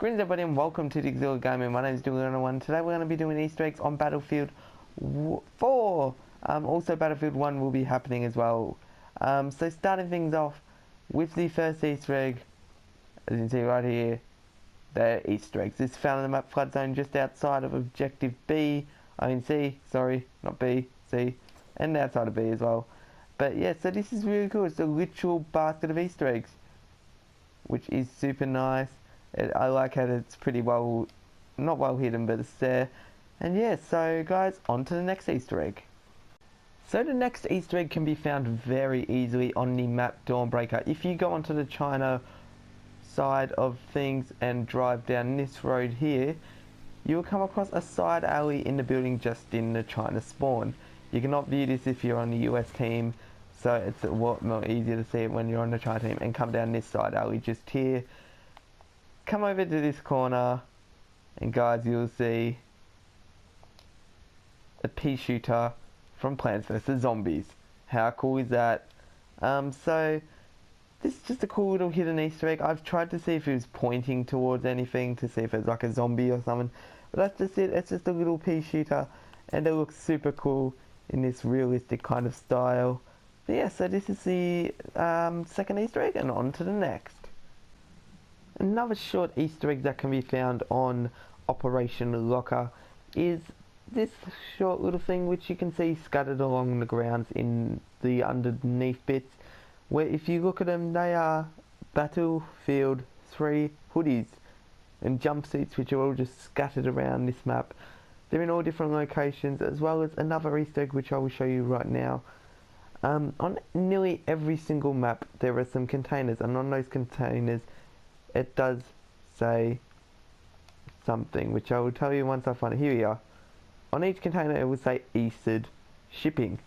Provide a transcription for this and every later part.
Greetings everybody and welcome to the Exilic Gaming. My name is Dylan1. Today we're going to be doing Easter eggs on Battlefield 4. Also Battlefield 1 will be happening as well. So starting things off with the first Easter egg, as you can see right here, they're Easter eggs. This is found in the map flood zone just outside of objective B. I mean C, sorry, not B, C, and outside of B as well. But yeah, so this is really cool. It's a literal basket of Easter eggs, which is super nice. I like how it's pretty well, not well hidden, but it's there. And yeah, so guys, on to the next Easter egg. So the next Easter egg can be found very easily on the map Dawnbreaker. If you go onto the China side of things and drive down this road here, you'll come across a side alley in the building just in the China spawn. You cannot view this if you're on the US team, so it's a lot more easier to see it when you're on the China team, and come down this side alley just here. Come over to this corner, and guys, you'll see a pea shooter from Plants vs Zombies. How cool is that? So this is just a cool little hidden Easter egg. I've tried to see if it was pointing towards anything, to see if it's like a zombie or something, but that's just it. It's just a little pea shooter, and it looks super cool in this realistic kind of style. But yeah, so this is the second Easter egg, and on to the next. Another short Easter egg that can be found on Operation LOTR is this short little thing, which you can see scattered along the grounds in the underneath bits, where if you look at them, they are Battlefield 3 hoodies and jumpsuits, which are all just scattered around this map. They're in all different locations, as well as another Easter egg which I will show you right now. On nearly every single map there are some containers, and on those containers it does say something, which I will tell you once I find it. Here we are. On each container it will say ESID shipping.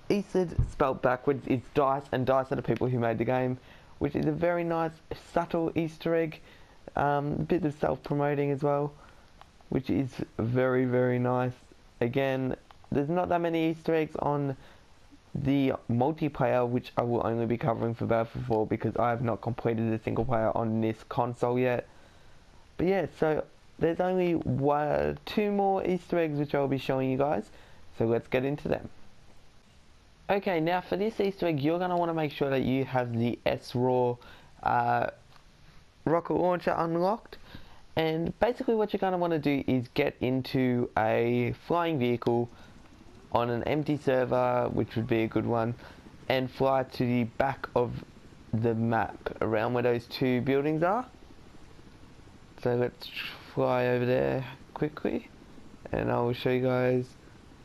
ESID spelled backwards is DICE, and DICE are the people who made the game, which is a very nice subtle Easter egg. A bit of self-promoting as well, which is very, very nice. Again, there's not that many Easter eggs on the multiplayer, which I will only be covering for Battlefield 4 because I have not completed the single player on this console yet. But yeah, so there's only two more Easter eggs which I'll be showing you guys, so let's get into them. Okay, now for this Easter egg, you're going to want to make sure that you have the SRAW rocket launcher unlocked, and basically what you're going to want to do is get into a flying vehicle on an empty server, which would be a good one, and fly to the back of the map around where those two buildings are. So let's fly over there quickly, and I will show you guys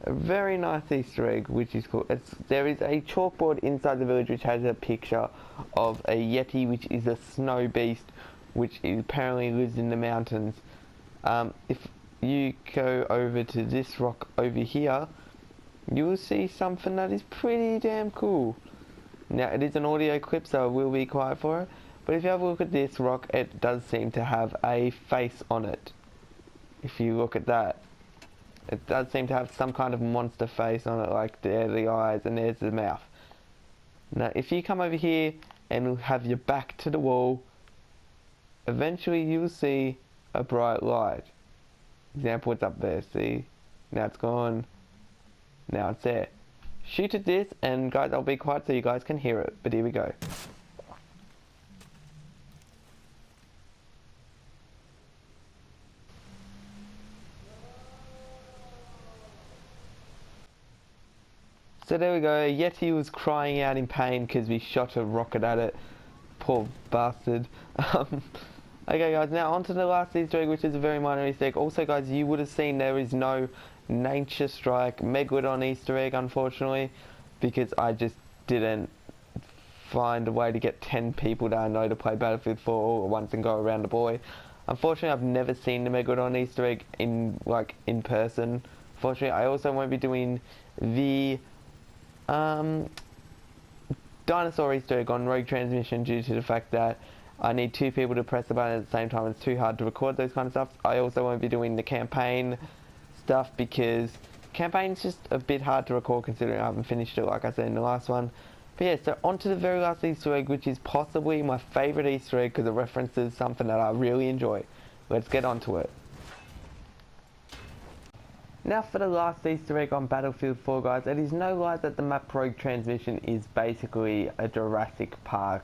a very nice Easter egg, which is cool. There is a chalkboard inside the village which has a picture of a Yeti, which is a snow beast, which apparently lives in the mountains. If you go over to this rock over here, you will see something that is pretty damn cool. Now, it is an audio clip, so I will be quiet for it, but if you have a look at this rock, it does seem to have a face on it. If you look at that, it does seem to have some kind of monster face on it, like there are the eyes and there's the mouth. Now, if you come over here and have your back to the wall, eventually you will see a bright light. Example, it's up there, see? Now it's gone. Now it's there. Shoot at this, and guys, I'll be quiet so you guys can hear it, but here we go. So there we go. Yeti was crying out in pain because we shot a rocket at it. Poor bastard. Okay guys, now on to the last Easter egg, which is a very minor Easter egg. Also guys, you would have seen there is no Nature Strike Megalodon Easter egg, unfortunately, because I just didn't find a way to get 10 people that I know to play Battlefield 4 all at once and go around the boy. Unfortunately, I've never seen the Megalodon Easter egg in person. Fortunately, I also won't be doing the dinosaur Easter egg on Rogue Transmission due to the fact that I need two people to press the button at the same time. It's too hard to record those kind of stuff. I also won't be doing the campaign stuff because campaign's just a bit hard to record considering I haven't finished it like I said in the last one. But yeah, so on to the very last Easter egg, which is possibly my favourite Easter egg because it references something that I really enjoy. let's get onto it. Now for the last Easter egg on Battlefield 4, guys, it is no lie that the map Rogue Transmission is basically a Jurassic Park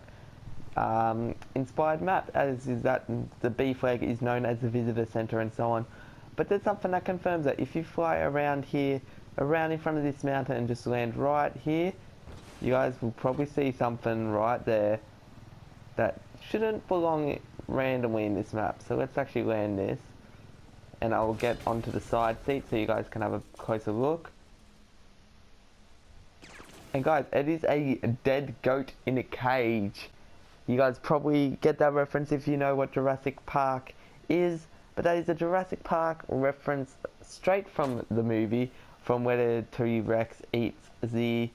inspired map, as is that the B flag is known as the visitor center and so on. But there's something that confirms that if you fly around here, around in front of this mountain and just land right here, you guys will probably see something right there that shouldn't belong randomly in this map. So let's actually land this, and I will get onto the side seat so you guys can have a closer look. And guys, it is a dead goat in a cage. You guys probably get that reference if you know what Jurassic Park is, but that is a Jurassic Park reference straight from the movie, from where the T-Rex eats the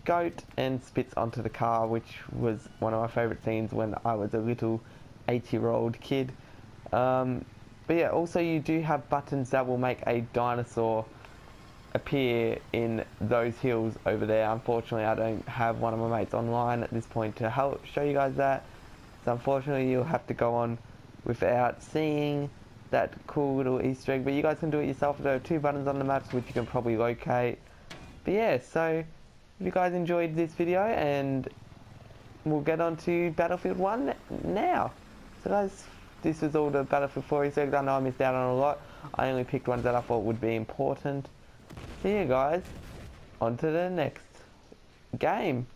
goat and spits onto the car, which was one of my favourite scenes when I was a little 8-year-old kid. But yeah, also you do have buttons that will make a dinosaur appear in those hills over there. Unfortunately, I don't have one of my mates online at this point to help show you guys that, so unfortunately you'll have to go on without seeing that cool little Easter egg, but you guys can do it yourself. There are 2 buttons on the maps which you can probably locate. But yeah, so if you guys enjoyed this video, and we'll get on to Battlefield 1 now. So guys, this was all the Battlefield 4 Easter eggs. I know I missed out on a lot. I only picked ones that I thought would be important. See you guys, on to the next game.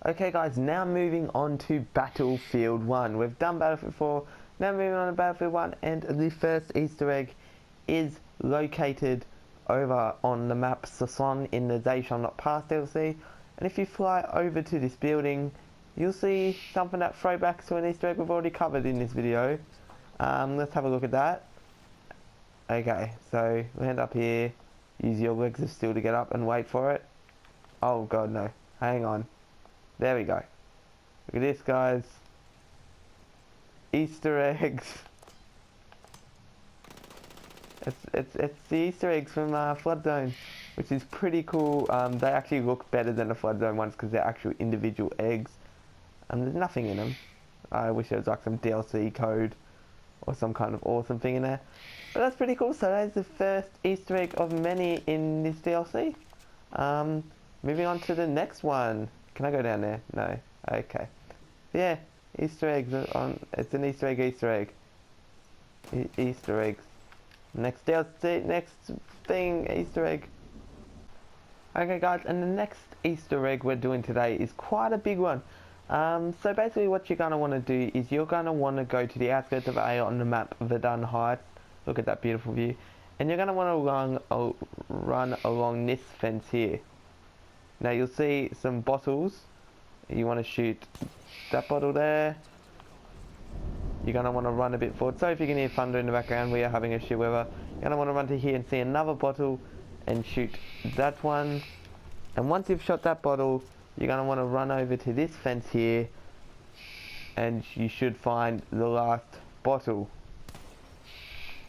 Okay guys, now moving on to Battlefield 1. We've done Battlefield 4, now moving on to Battlefield 1, and the first Easter egg is located over on the map Sason in the They Shall Not Pass DLC. And if you fly over to this building, you'll see something that throwbacks to an Easter egg we've already covered in this video. Let's have a look at that. Okay, so land up here, use your legs of steel to get up and wait for it. Oh god, no, hang on. There we go. Look at this, guys. Easter eggs. It's the Easter eggs from Flood Zone, which is pretty cool. They actually look better than the Flood Zone ones because they're actual individual eggs. There's nothing in them. I wish there was like some DLC code or some kind of awesome thing in there. But that's pretty cool. So that's the first Easter egg of many in this DLC. Moving on to the next one. Can I go down there? No. Okay. Yeah, Easter eggs on. It's an Easter egg. Easter eggs. Next DLC. Next thing. Easter egg. Okay, guys, and the next Easter egg we're doing today is quite a big one. So basically, what you're gonna want to do is you're gonna want to go to the outskirts of A on the map Verdun Heights. Look at that beautiful view, and you're gonna want to run along this fence here. Now you'll see some bottles. You want to shoot that bottle there. You're going to want to run a bit forward. So if you can hear thunder in the background, we are having a shit weather. You're going to want to run to here and see another bottle and shoot that one. And once you've shot that bottle, you're going to want to run over to this fence here, and you should find the last bottle.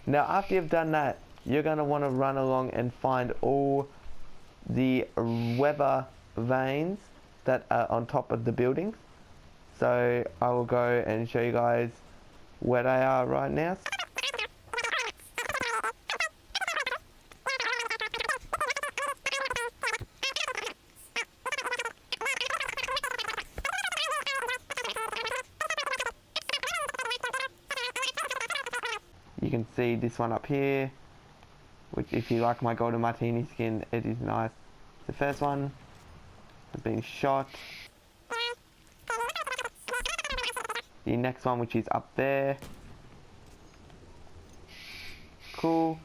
Now after you've done that, you're going to want to run along and find all the weather vanes that are on top of the buildings. So I will go and show you guys where they are right now. You can see this one up here, which if you like my golden martini skin, it is nice. The first one has been shot. The next one, which is up there. Cool.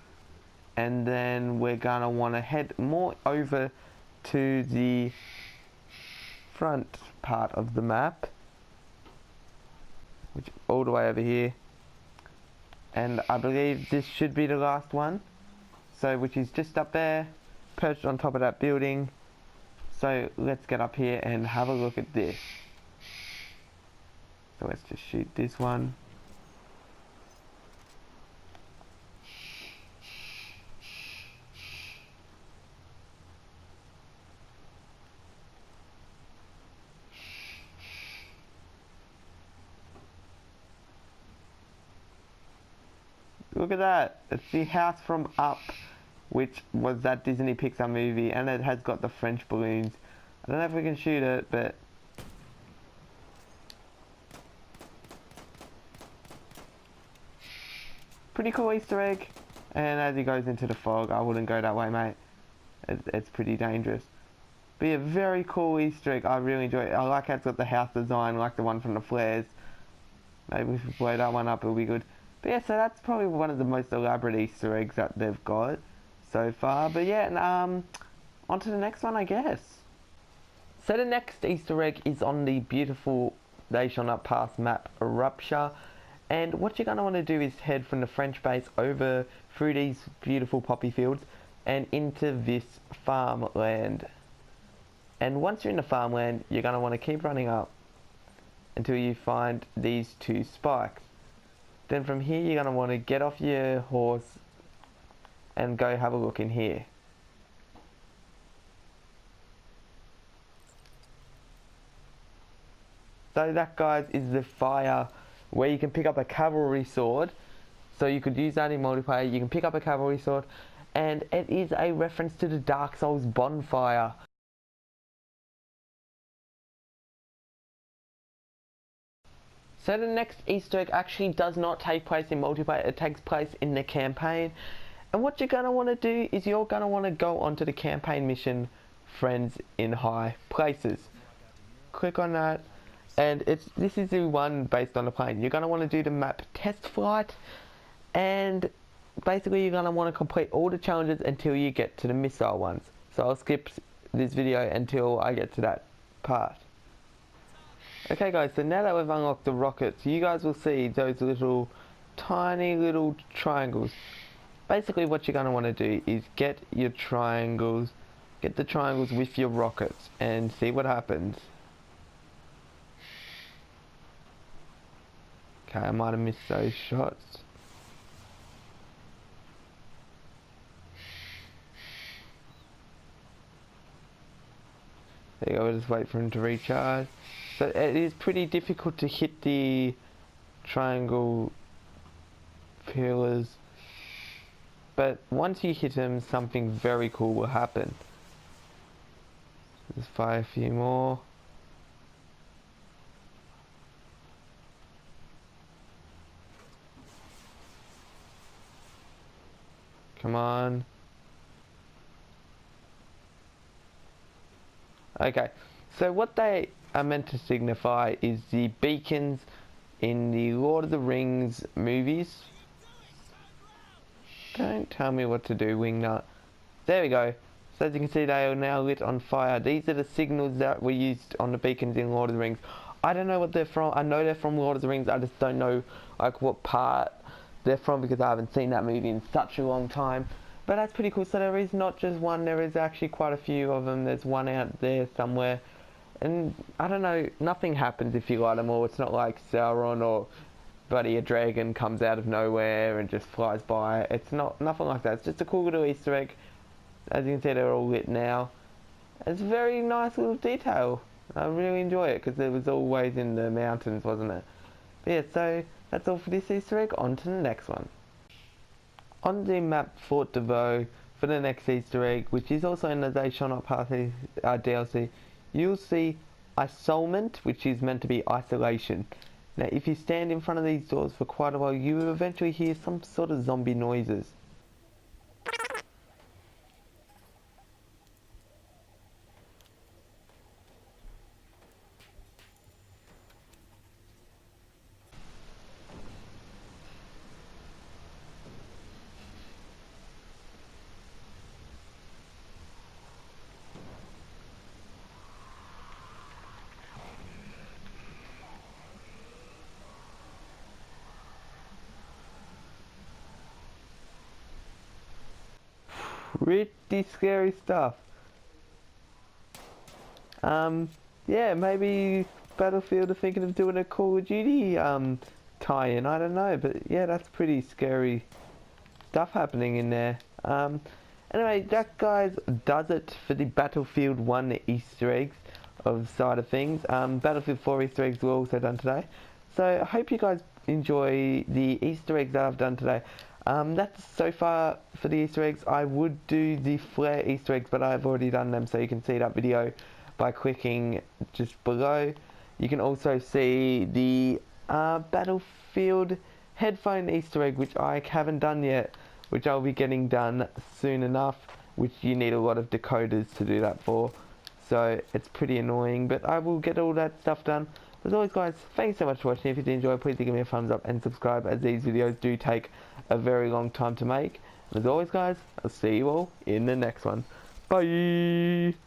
And then we're gonna want to head more over to the front part of the map, which all the way over here. And I believe this should be the last one. So, which is just up there, perched on top of that building. So let's get up here and have a look at this. So let's just shoot this one. Look at that. It's the house from Up, which was that Disney Pixar movie, and it has got the French balloons. I don't know if we can shoot it, but... pretty cool Easter egg. And as he goes into the fog, I wouldn't go that way, mate. It's pretty dangerous. But yeah, very cool Easter egg. I really enjoy it. I like how it's got the house design, like the one from the flares. Maybe if we blow that one up, it'll be good. But yeah, so that's probably one of the most elaborate Easter eggs that they've got so far. But yeah, on to the next one, I guess. So the next Easter egg is on the beautiful They Shall Not Pass map, Rupture. And what you're going to want to do is head from the French base over through these beautiful poppy fields and into this farmland. And once you're in the farmland, you're going to want to keep running up until you find these 2 spikes. Then from here, you're going to want to get off your horse and go have a look in here. So that, guys, is the fire where you can pick up a cavalry sword. So you could use that in multiplayer. You can pick up a cavalry sword, and it is a reference to the Dark Souls bonfire. So the next Easter egg actually does not take place in multiplayer, it takes place in the campaign. And what you're going to want to do is you're going to want to go onto the campaign mission, Friends in High Places. Click on that, and this is the one based on the plane. You're going to want to do the map test flight, and basically you're going to want to complete all the challenges until you get to the missile ones. So I'll skip this video until I get to that part. Okay guys, so now that we've unlocked the rockets, you guys will see those little, tiny little triangles. Basically what you're going to want to do is get the triangles with your rockets and see what happens. Okay, I might have missed those shots. There you go, we'll just wait for him to recharge. So it is pretty difficult to hit the triangle pillars, but once you hit them, something very cool will happen. Let's fire a few more. Come on. Okay, so what they are meant to signify is the beacons in the Lord of the Rings movies. Don't tell me what to do, Wingnut. There we go. So as you can see, they are now lit on fire. These are the signals that were used on the beacons in Lord of the Rings. I don't know what they're from. I know they're from Lord of the Rings. I just don't know like what part they're from because I haven't seen that movie in such a long time. But that's pretty cool. So there is not just one. There is actually quite a few of them. There's one out there somewhere. And I don't know, nothing happens if you light them all. It's not like Sauron or buddy a dragon comes out of nowhere and just flies by. It's nothing like that. It's just a cool little Easter egg. As you can see, they're all lit now. It's a very nice little detail. I really enjoy it because it was always in the mountains, wasn't it? But yeah, so that's all for this Easter egg. On to the next one. On the map Fort de Vaux for the next Easter egg, which is also in the They Shall Not Pass DLC, you'll see isolement, which is meant to be isolation. Now, if you stand in front of these doors for quite a while, you will eventually hear some sort of zombie noises. Pretty scary stuff. Yeah, maybe Battlefield are thinking of doing a Call of Duty tie-in, I don't know, but yeah, that's pretty scary stuff happening in there. Anyway, that guys does it for the Battlefield 1 Easter eggs of side of things. Battlefield 4 Easter eggs were also done today. So I hope you guys enjoy the Easter eggs that I've done today. That's so far for the Easter eggs. I would do the flare Easter eggs, but I've already done them, so you can see that video by clicking just below. You can also see the Battlefield headphone Easter egg, which I haven't done yet, which I'll be getting done soon enough, which you need a lot of decoders to do that for. So it's pretty annoying, but I will get all that stuff done. As always, guys, thanks so much for watching. If you did enjoy, please give me a thumbs up and subscribe, as these videos do take a very long time to make. And as always, guys, I'll see you all in the next one. Bye!